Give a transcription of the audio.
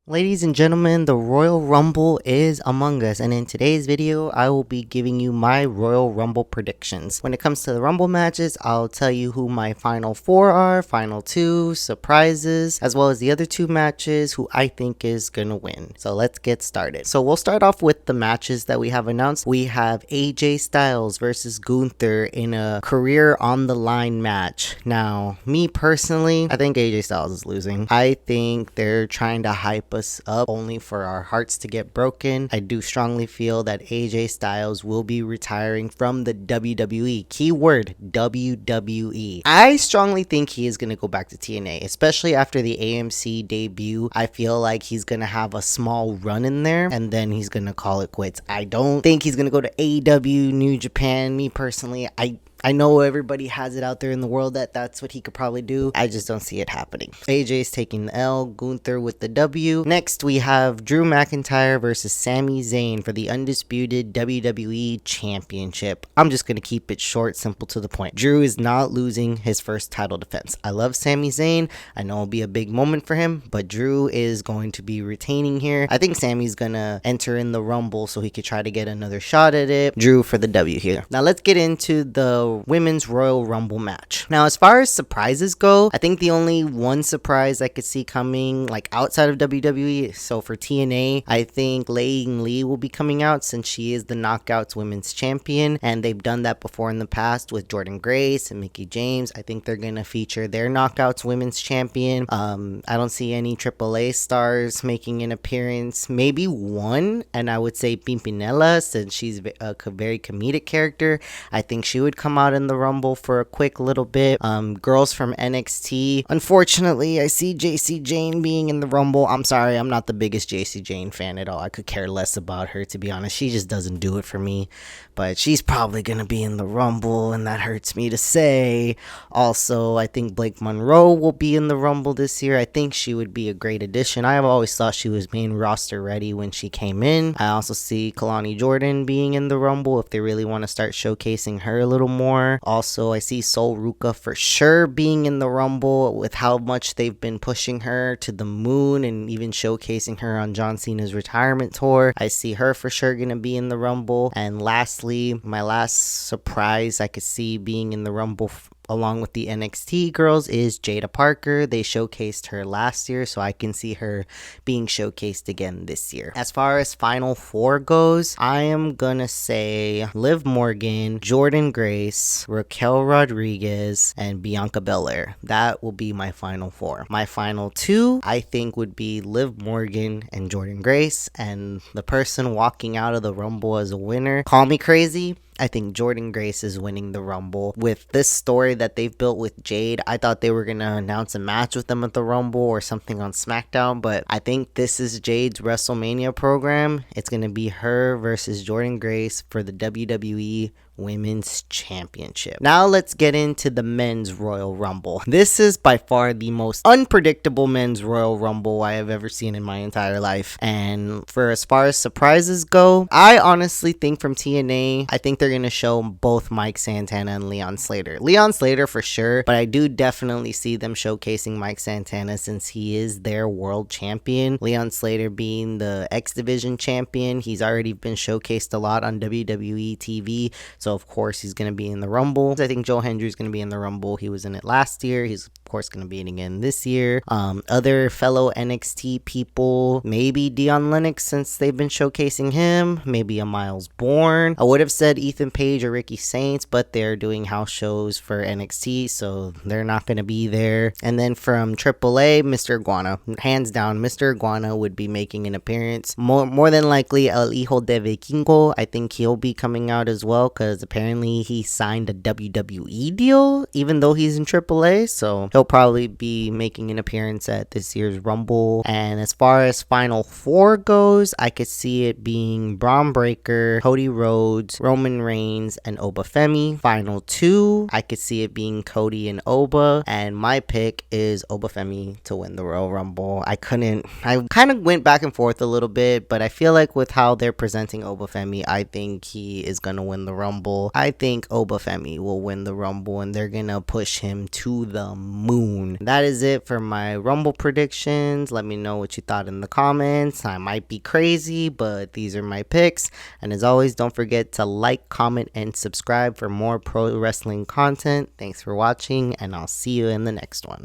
Ladies and gentlemen, the Royal Rumble is among us, and in today's video, I will be giving you my Royal Rumble predictions. When it comes to the Rumble matches, I'll tell you who my final four are, final two, surprises, as well as the other two matches who I think is gonna win. So let's get started. So we'll start off with the matches that we have announced. We have AJ Styles versus Gunther in a career on the line match. Now, me personally, I think AJ Styles is losing. I think they're trying to hype us up only for our hearts to get broken. I do strongly feel that AJ Styles will be retiring from the WWE. Keyword WWE. I strongly think he is going to go back to TNA, especially after the AMC debut. I feel like he's going to have a small run in there and then he's going to call it quits. I don't think he's going to go to AEW, New Japan. Me personally, I know everybody has it out there in the world that that's what he could probably do. I just don't see it happening. AJ's taking the L, Gunther with the W. Next, we have Drew McIntyre versus Sami Zayn for the undisputed WWE Championship. I'm just going to keep it short, simple, to the point. Drew is not losing his first title defense. I love Sami Zayn. I know it'll be a big moment for him, but Drew is going to be retaining here. I think Sami's going to enter in the Rumble so he could try to get another shot at it. Drew for the W here. Now, let's get into the Women's Royal Rumble match. Now, as far as surprises go, I think the only one surprise I could see coming like outside of WWE, so for TNA, I think Lei Ying Lee will be coming out since she is the Knockouts Women's Champion, and they've done that before in the past with Jordynne Grace and Mickie James. I think they're gonna feature their Knockouts Women's Champion. I don't see any AAA stars making an appearance. Maybe one, and I would say Pimpinella, since she's a very comedic character. I think she would come out in the Rumble for a quick little bit. Girls from NXT. Unfortunately, I see Jacy Jayne being in the Rumble. I'm sorry, I'm not the biggest Jacy Jayne fan at all. I could care less about her, to be honest. She just doesn't do it for me. But she's probably going to be in the Rumble, and that hurts me to say. Also, I think Blake Monroe will be in the Rumble this year. I think she would be a great addition. I have always thought she was main roster ready when she came in. I also see Kalani Jordan being in the Rumble if they really want to start showcasing her a little more. Also, I see Sol Ruca for sure being in the Rumble with how much they've been pushing her to the moon and even showcasing her on John Cena's retirement tour. I see her for sure going to be in the Rumble. And lastly, my last surprise I could see being in the Rumble along with the NXT girls is Jada Parker. They showcased her last year, so I can see her being showcased again this year. As far as Final Four goes, I am gonna say Liv Morgan, Jordynne Grace, Raquel Rodriguez, and Bianca Belair. That will be my Final Four. My final two, I think, would be Liv Morgan and Jordynne Grace, and the person walking out of the Rumble as a winner, call me crazy, I think Jordynne Grace is winning the Rumble. With this story that they've built with Jade, I thought they were going to announce a match with them at the Rumble or something on SmackDown, but I think this is Jade's WrestleMania program. It's going to be her versus Jordynne Grace for the WWE Women's Championship. Now let's get into the Men's Royal Rumble. This is by far the most unpredictable Men's Royal Rumble I have ever seen in my entire life. And for as far as surprises go, I honestly think from TNA, I think they're going to show both Mike Santana and Leon Slater. Leon Slater for sure, but I do definitely see them showcasing Mike Santana since he is their world champion. Leon Slater being the X Division champion. He's already been showcased a lot on WWE TV. So of course he's going to be in the Rumble. I think Joe Hendry is going to be in the Rumble. He was in it last year. He's of course going to be in it again this year. Other fellow NXT people, maybe Dion Lennox since they've been showcasing him. Maybe a Miles Bourne. I would have said Ethan Page or Ricky Saints, but they're doing house shows for NXT, so they're not going to be there. And then from AAA, Mr. Iguana. Hands down, Mr. Iguana would be making an appearance. More than likely, El Hijo de Vikingo. I think he'll be coming out as well because apparently he signed a WWE deal even though he's in AAA, so he'll probably be making an appearance at this year's Rumble. And as far as Final Four goes, I could see it being Braun Breaker, Cody Rhodes, Roman Reigns, and Oba Femi. Final two, I could see it being Cody and Oba, and my pick is Oba Femi to win the Royal Rumble. I kind of went back and forth a little bit, but I feel like with how they're presenting Oba Femi, I think he is gonna win the Rumble. I think Oba Femi will win the Rumble, and they're gonna push him to the moon. moon. That is it for my Rumble predictions. Let me know what you thought in the comments. I might be crazy, but these are my picks. And as always, don't forget to like, comment, and subscribe for more pro wrestling content. Thanks for watching, and I'll see you in the next one.